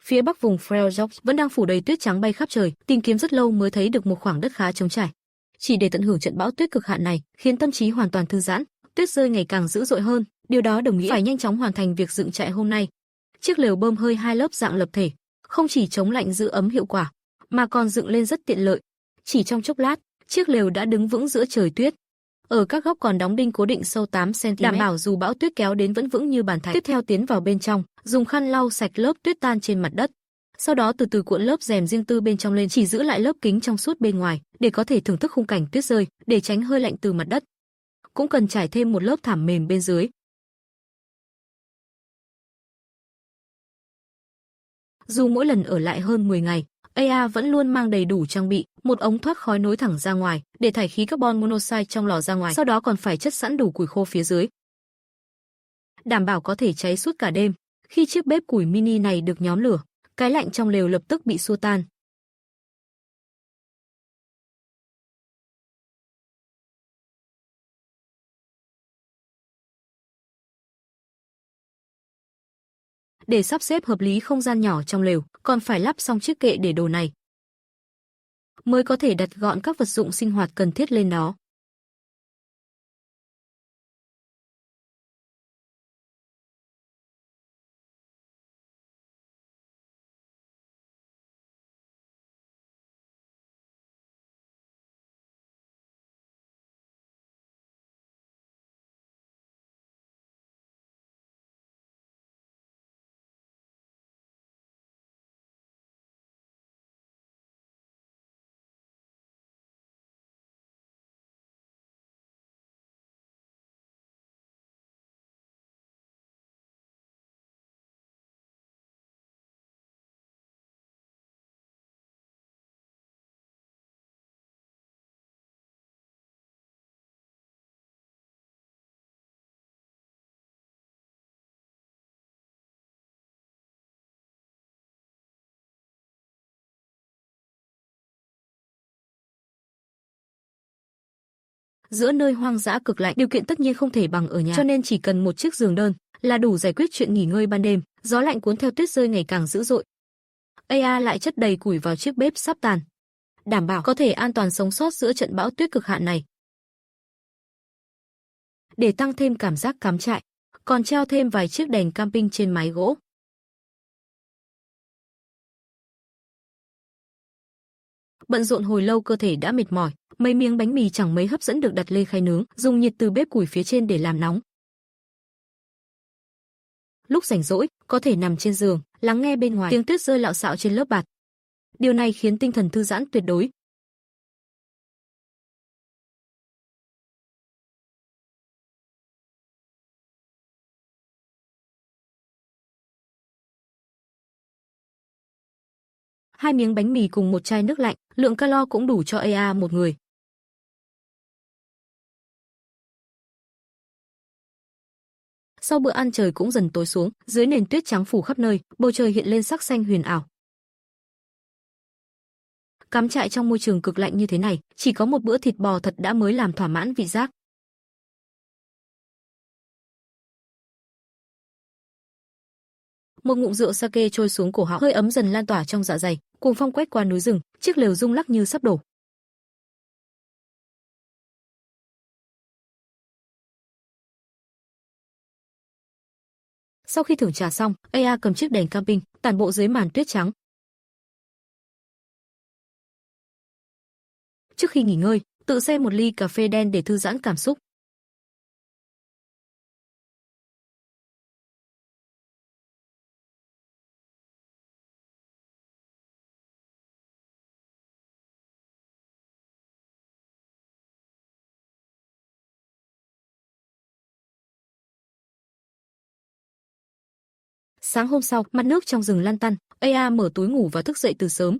Phía bắc vùng Freljord vẫn đang phủ đầy tuyết trắng bay khắp trời, tìm kiếm rất lâu mới thấy được một khoảng đất khá trống trải. Chỉ để tận hưởng trận bão tuyết cực hạn này, khiến tâm trí hoàn toàn thư giãn. Tuyết rơi ngày càng dữ dội hơn, điều đó đồng nghĩa phải nhanh chóng hoàn thành việc dựng trại hôm nay. Chiếc lều bơm hơi 2 lớp dạng lập thể, không chỉ chống lạnh giữ ấm hiệu quả, mà còn dựng lên rất tiện lợi. Chỉ trong chốc lát, chiếc lều đã đứng vững giữa trời tuyết. Ở các góc còn đóng đinh cố định sâu 8 cm, đảm bảo dù bão tuyết kéo đến vẫn vững như bàn thạch. Tiếp theo tiến vào bên trong, dùng khăn lau sạch lớp tuyết tan trên mặt đất. Sau đó từ từ cuộn lớp rèm riêng tư bên trong lên, chỉ giữ lại lớp kính trong suốt bên ngoài để có thể thưởng thức khung cảnh tuyết rơi, để tránh hơi lạnh từ mặt đất. Cũng cần trải thêm một lớp thảm mềm bên dưới. Dù mỗi lần ở lại hơn 10 ngày, Aya vẫn luôn mang đầy đủ trang bị, một ống thoát khói nối thẳng ra ngoài để thải khí carbon monoxide trong lò ra ngoài, sau đó còn phải chất sẵn đủ củi khô phía dưới, đảm bảo có thể cháy suốt cả đêm. Khi chiếc bếp củi mini này được nhóm lửa, cái lạnh trong lều lập tức bị xua tan. Để sắp xếp hợp lý không gian nhỏ trong lều, còn phải lắp xong chiếc kệ để đồ này, mới có thể đặt gọn các vật dụng sinh hoạt cần thiết lên nó. Giữa nơi hoang dã cực lạnh, điều kiện tất nhiên không thể bằng ở nhà, cho nên chỉ cần một chiếc giường đơn là đủ giải quyết chuyện nghỉ ngơi ban đêm. Gió lạnh cuốn theo tuyết rơi ngày càng dữ dội. Aya lại chất đầy củi vào chiếc bếp sắp tàn, đảm bảo có thể an toàn sống sót giữa trận bão tuyết cực hạn này. Để tăng thêm cảm giác cắm trại, còn treo thêm vài chiếc đèn camping trên mái gỗ. Bận rộn hồi lâu cơ thể đã mệt mỏi, mấy miếng bánh mì chẳng mấy hấp dẫn được đặt lên khay nướng, dùng nhiệt từ bếp củi phía trên để làm nóng. Lúc rảnh rỗi, có thể nằm trên giường, lắng nghe bên ngoài tiếng tuyết rơi lạo xạo trên lớp bạt. Điều này khiến tinh thần thư giãn tuyệt đối. Hai miếng bánh mì cùng một chai nước lạnh, lượng calo cũng đủ cho Aya một người. Sau bữa ăn trời cũng dần tối xuống, dưới nền tuyết trắng phủ khắp nơi, bầu trời hiện lên sắc xanh huyền ảo. Cắm trại trong môi trường cực lạnh như thế này, chỉ có một bữa thịt bò thật đã mới làm thỏa mãn vị giác. Một ngụm rượu sake trôi xuống cổ họng, hơi ấm dần lan tỏa trong dạ dày, cuồng phong quét qua núi rừng, chiếc lều rung lắc như sắp đổ. Sau khi thưởng trà xong, Aya cầm chiếc đèn camping, tản bộ dưới màn tuyết trắng. Trước khi nghỉ ngơi, tự xem một ly cà phê đen để thư giãn cảm xúc. Sáng hôm sau, mặt nước trong rừng lăn tăn, Aya mở túi ngủ và thức dậy từ sớm.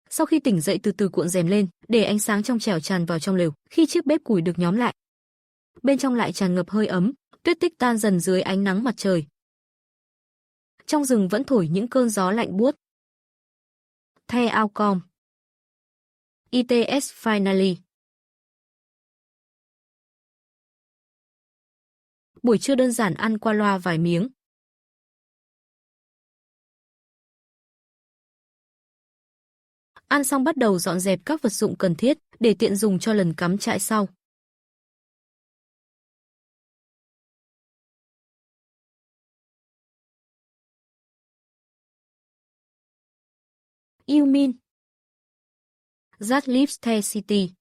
Sau khi tỉnh dậy từ từ cuộn rèm lên, để ánh sáng trong trẻo tràn vào trong lều. Khi chiếc bếp củi được nhóm lại, bên trong lại tràn ngập hơi ấm, tuyết tích tan dần dưới ánh nắng mặt trời. Trong rừng vẫn thổi những cơn gió lạnh buốt. The outcome. ETS finally. Buổi trưa đơn giản ăn qua loa vài miếng. Ăn xong bắt đầu dọn dẹp các vật dụng cần thiết để tiện dùng cho lần cắm trại sau. You mean that lives the city?